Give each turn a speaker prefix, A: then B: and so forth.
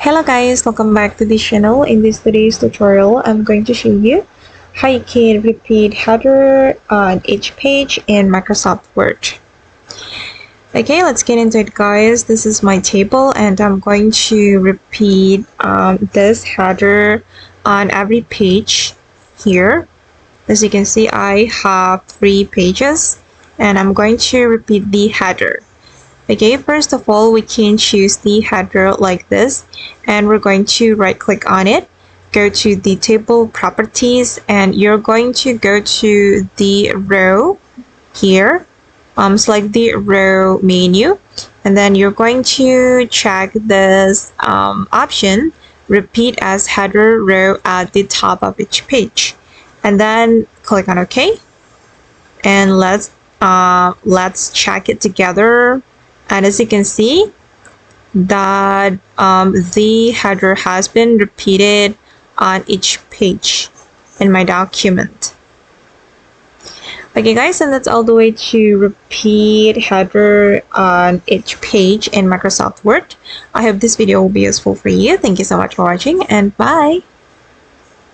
A: Hello guys, welcome back to this channel. In this today's tutorial, I'm going to show you how you can repeat header on each page in Microsoft Word. Okay, let's get into it guys. This is my table and I'm going to repeat this header on every page here. As you can see, I have 3 pages and I'm going to repeat the header. Okay, first of all, we can choose the header like this, and we're going to right click on it, go to the table properties, and you're going to go to the row here, select the row menu, and then you're going to check this option, repeat as header row at the top of each page, and then click on OK, and let's check it together. And as you can see, that the header has been repeated on each page in my document. Okay guys, and that's all the way to repeat header on each page in Microsoft Word. I hope this video will be useful for you. Thank you so much for watching and bye!